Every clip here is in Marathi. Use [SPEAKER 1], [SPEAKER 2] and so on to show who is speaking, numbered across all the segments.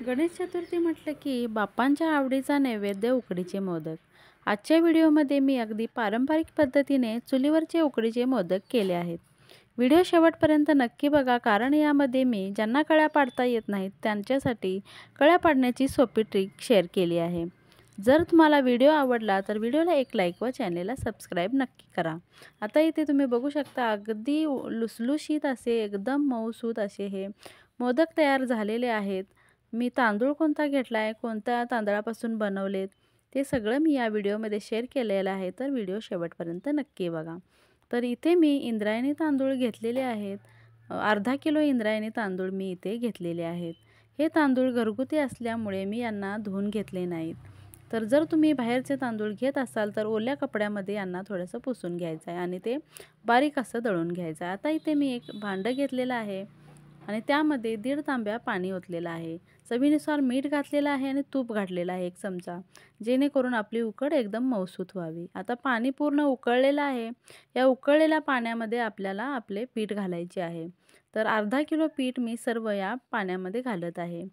[SPEAKER 1] गणेश चतुर्थी म्हटलं की बाप्पांच्या आवडीचा नैवेद्य उकडीचे मोदक. आजच्या व्हिडिओमध्ये मी अगदी पारंपरिक पद्धतीने चुलीवरचे उकडीचे मोदक केले आहेत. व्हिडिओ शेवटपर्यंत नक्की बघा, कारण यामध्ये मी ज्यांना कळ्या पाडता येत नाहीत त्यांच्यासाठी कळ्या पाडण्याची सोपी ट्रिक शेअर केली आहे. जर तुम्हाला व्हिडिओ आवडला तर व्हिडिओला एक लाईक व चॅनेलला सबस्क्राईब नक्की करा. आता इथे तुम्ही बघू शकता, अगदी लुसलुशीत असे एकदम मऊसूत असे हे मोदक तयार झालेले आहेत. मी तांदूळ कोणता घेतला आहे, कोणत्या तांदळापासून बनवलेत, ते सगळं मी या व्हिडिओमध्ये शेअर केलेलं आहे. तर व्हिडिओ शेवटपर्यंत नक्की बघा. तर इथे मी इंद्रायणी तांदूळ घेतलेले आहेत. अर्धा किलो इंद्रायणी तांदूळ मी इथे घेतलेले आहेत. हे तांदूळ घरगुती असल्यामुळे मी यांना धुवून घेतले नाहीत. तर जर तुम्ही बाहेरचे तांदूळ घेत असाल तर ओल्या कपड्यामध्ये यांना थोडंसं पुसून घ्यायचं आहे आणि ते बारीक असं दळून घ्यायचं आहे. आता इथे मी एक भांडं घेतलेलं आहे आणि त्यामध्ये 1.5 तांब्या पाणी ओतलेलं आहे. चवीनुसार मीठ घातलेलं आहे आणि तूप घातलेलं आहे 1 चमचा, जेणेकरून आपली उकड एकदम मऊसूत व्हावी. आता पाणी पूर्ण उकळलेलं आहे. या उकळलेल्या पाण्यामध्ये आपल्याला आपले पीठ घालायचे आहे. तर अर्धा किलो पीठ मी सर्व या पाण्यामध्ये घालत आहे.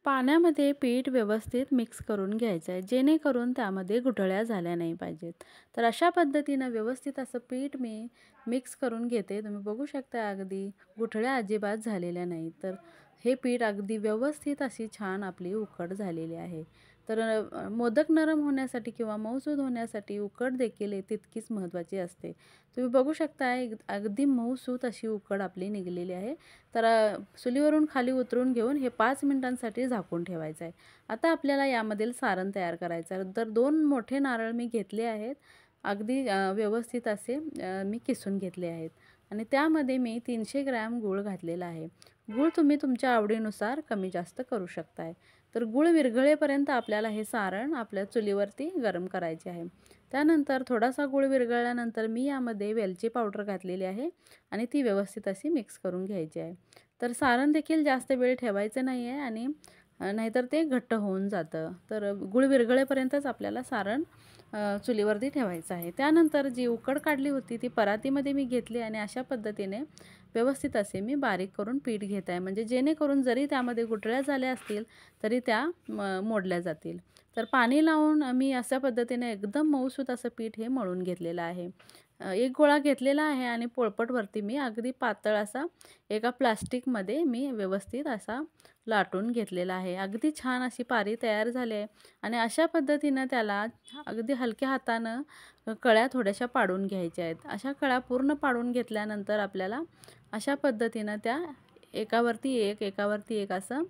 [SPEAKER 1] पाण्यामध्ये पीठ व्यवस्थित मिक्स करून घ्यायचं आहे, जेणेकरून त्यामध्ये गुठळ्या झाल्या नाही पाहिजेत. तर अशा पद्धतीनं व्यवस्थित असं पीठ मी मिक्स करून घेते. तुम्ही बघू शकता, अगदी गुठळ्या अजिबात झालेल्या नाहीत. तर हे पीठ अगदी व्यवस्थित अशी छान आपली उकड झालेली आहे. तर मोदक नरम होण्यासाठी किंवा मऊसूद होण्यासाठी उकड देखील तितकीच महत्त्वाची असते. तुम्ही बघू शकता, अगदी मऊसूत अशी उकड आपली निघालेली आहे. तर चुलीवरून खाली उतरून घेऊन हे 5 मिनिटांसाठी झाकून ठेवायचं आहे. आता आपल्याला यामधील सारण तयार करायचं आहे. तर 2 मोठे नारळ मी घेतले आहेत. अगदी व्यवस्थित असे मी किसून घेतले आहेत आणि त्यामध्ये मी 300 ग्रॅम गूळ घातलेला आहे. गूळ तुम्ही तुमच्या आवडीनुसार कमी जास्त करू शकताय. तर गूळ विरघळेपर्यंत आपल्याला हे सारण आपल्या चुलीवरती गरम करायचे आहे. त्यानंतर थोडासा गूळ विरघळल्यानंतर मी यामध्ये वेलची पावडर घातलेली आहे आणि ती व्यवस्थित अशी मिक्स करून घ्यायची आहे. तर सारण देखील जास्त वेळ ठेवायचं नाही आहे आणि नाहीतर ते घट्ट होऊन जातं. तर गूळ विरघळेपर्यंतच आपल्याला सारण चुलीवरती ठेवायचं आहे. त्यानंतर जी उकड काढली होती ती परातीमध्ये मी घेतली आणि अशा पद्धतीने व्यवस्थित असे मी बारीक करून पीठ घेत आहे, म्हणजे जेणेकरून जरी त्यामध्ये गुठळ्या झाल्या असतील तरी त्या मोडल्या जातील. तर पाणी लावून मी अशा पद्धतीने एकदम मऊसूत असं पीठ हे मळून घेतलेलं आहे. एक गोळा घेतलेला आहे आणि पोळपटवरती मी अगदी पातळ असा एका प्लास्टिकमध्ये मी व्यवस्थित असा लाटून घेतलेला आहे. अगदी छान अशी पारी तयार झाली आहे आणि अशा पद्धतीनं त्याला अगदी हलक्या हातानं कळ्या थोड्याशा पाडून घ्यायच्या आहेत. अशा कळ्या पूर्ण पाडून घेतल्यानंतर आपल्याला अशा पद्धतीनं त्या एकावरती एक असं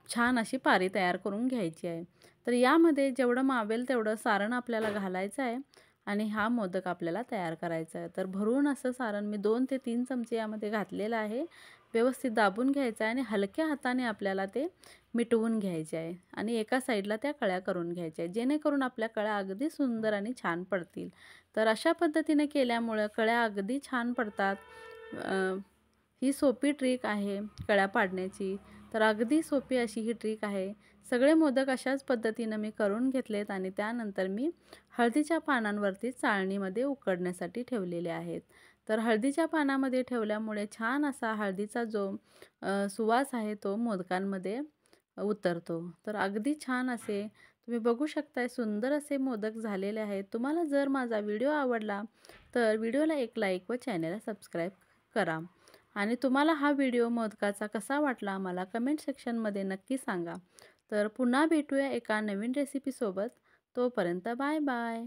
[SPEAKER 1] छान अशी पारी तयार करून घ्यायची आहे. तर यामध्ये जेवढं मावेल तेवढं सारण आपल्याला घालायचं आहे आणि हा मोदक आपल्याला तयार करायचा आहे. तर भरून असं सारण मी 2 ते 3 चमचे यामध्ये घातलेलं आहे. व्यवस्थित दाबून घ्यायचं आहे आणि हलक्या हाताने आपल्याला ते मिटवून घ्यायचे आहे आणि एका साईडला त्या कळ्या करून घ्यायच्या आहेत, जेणेकरून आपल्या कळ्या अगदी सुंदर आणि छान पडतील. तर अशा पद्धतीने केल्यामुळं कळ्या अगदी छान पडतात. ही सोपी ट्रिक आहे कळ्या पाडण्याची. तर अगदी सोपी अशी ही ट्रिक आहे. सगळे मोदक अशाच पद्धतीनं मी करून घेतलेत आणि त्यानंतर मी हळदीच्या पानांवरती चाळणीमध्ये उकडण्यासाठी ठेवलेले आहेत. तर हळदीच्या पानामध्ये ठेवल्यामुळे छान असा हळदीचा जो सुवास आहे तो मोदकांमध्ये उतरतो. तर अगदी छान असे तुम्ही बघू शकताय, सुंदर असे मोदक झालेले आहेत. तुम्हाला जर माझा व्हिडिओ आवडला तर व्हिडिओला एक लाईक व चॅनेलला सबस्क्राईब करा आणि तुम्हाला हा व्हिडिओ मोदकाचा कसा वाटला मला कमेंट सेक्शनमध्ये नक्की सांगा. तर पुन्हा भेटूया एका नवीन रेसिपीसोबत. तोपर्यंत बाय बाय.